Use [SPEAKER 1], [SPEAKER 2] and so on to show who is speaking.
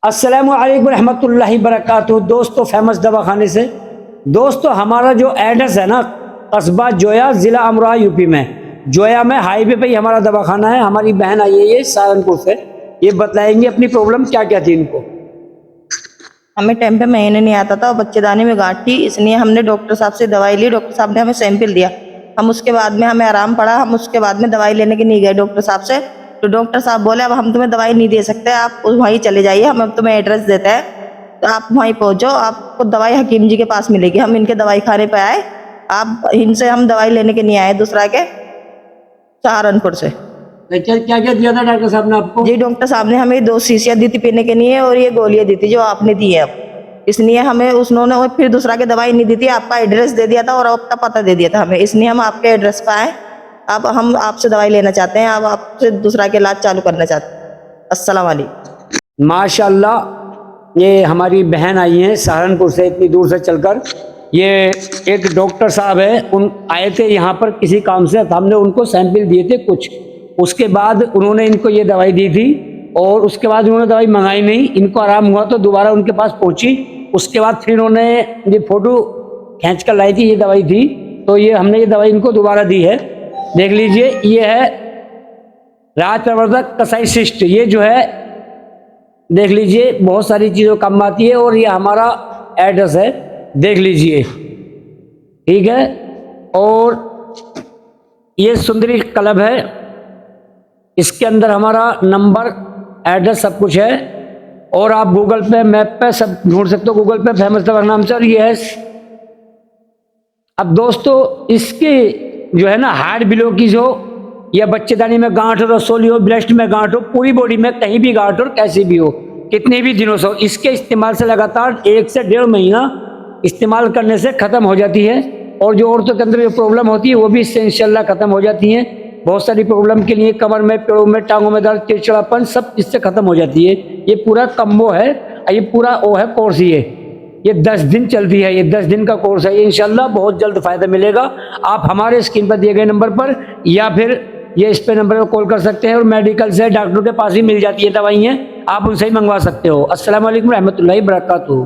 [SPEAKER 1] अस्सलामु अलैकुम रहमतुल्लाहि बरकातुहू। दोस्तों फेमस दवाखाने से दोस्तों हमारा जो एड्रेस है ना, कस्बा जोया, ज़िला अमरोहा, यूपी में। जोया में हाईवे पे ही हमारा दवाखाना है। हमारी बहन आई है ये सहारनपुर से, ये बताएंगे अपनी प्रॉब्लम क्या क्या थी इनको।
[SPEAKER 2] हमें टाइम पे महीने नहीं आता था और बच्चेदानी में गांठ थी, इसलिए हमने डॉक्टर साहब से दवाई ली। डॉक्टर साहब ने हमें सैंपल दिया, हम उसके बाद में हमें आराम पड़ा। हम उसके बाद में दवाई लेने के नहीं गए डॉक्टर साहब से। तो डॉक्टर साहब बोले अब हम तुम्हें दवाई नहीं दे सकते, आप वहीं चले जाइए, हम अब तुम्हें एड्रेस देते हैं, तो आप वहीं पहुँच जाओ, आपको दवाई हकीम जी के पास मिलेगी। हम इनके दवाई खाने पे आए, आप इनसे हम दवाई लेने के नहीं आए दूसरा के, सहारनपुर से।
[SPEAKER 1] क्या क्या दिया था डॉक्टर साहब ने आपको?
[SPEAKER 2] जी डॉक्टर साहब ने हमें 2 शीशियाँ दी थी पीने के लिए और ये गोलियाँ दी थी जो आपने दी है अब। इसलिए हमें उन्होंने फिर दूसरा के दवाई नहीं दी थी, आपका एड्रेस दे दिया था और आपका पता दे दिया था हमें, इसलिए हम आपके एड्रेस पर आए। अब हम आपसे दवाई लेना चाहते हैं, अब आपसे दूसरा के इलाज चालू करना चाहते हैं। अस्सलाम वालेकुम।
[SPEAKER 1] माशाल्लाह ये हमारी बहन आई हैं सहारनपुर से, इतनी दूर से चलकर। ये एक डॉक्टर साहब है, उन आए थे यहाँ पर किसी काम से, हमने उनको सैंपल दिए थे कुछ, उसके बाद उन्होंने इनको ये दवाई दी थी और उसके बाद उन्होंने दवाई मंगाई नहीं। इनको आराम हुआ तो दोबारा उनके पास पहुंची, उसके बाद फिर उन्होंने ये फ़ोटो खींच कर लाई थी, ये दवाई थी, तो ये हमने ये दवाई इनको दोबारा दी है। देख लीजिए, ये है राज प्रवर्धक कसाई शिष्ट, ये जो है देख लीजिए बहुत सारी चीज़ों काम आती है। और ये हमारा एड्रेस है, देख लीजिए, ठीक है। और ये सुंदरी क्लब है, इसके अंदर हमारा नंबर, एड्रेस सब कुछ है। और आप गूगल पे, मैप पे सब ढूंढ सकते हो, गूगल पे फेमस दवा नाम से। और ये है अब दोस्तों इसके जो है ना हार्ट ब्लॉकेज हो या बच्चेदानी में गांठ हो, रसोली हो, ब्रेस्ट में गांठ हो, पूरी बॉडी में कहीं भी गांठ हो, कैसी भी हो, कितने भी दिनों से हो, इसके इस्तेमाल से लगातार 1 से 1.5 महीना इस्तेमाल करने से ख़त्म हो जाती है। और जो औरतों के अंदर जो प्रॉब्लम होती है वो भी इससे इंशाल्लाह ख़त्म हो जाती है। बहुत सारी प्रॉब्लम के लिए कमर में, पेड़ों में, टांगों में दर्द, चिड़चिड़ापन, सब इससे ख़त्म हो जाती है। ये पूरा कम्बो है, ये पूरा वो है कोर्स, ये 10 दिन चलती है, ये 10 दिन का कोर्स है। ये इंशाल्लाह बहुत जल्द फ़ायदा मिलेगा। आप हमारे स्क्रीन पर दिए गए नंबर पर या फिर ये इस पे नंबर पर कॉल कर सकते हैं। और मेडिकल से डॉक्टर के पास ही मिल जाती है दवाइयाँ, आप उनसे ही मंगवा सकते हो। अस्सलाम वालेकुम रहमतुल्लाहि बरकातुहू।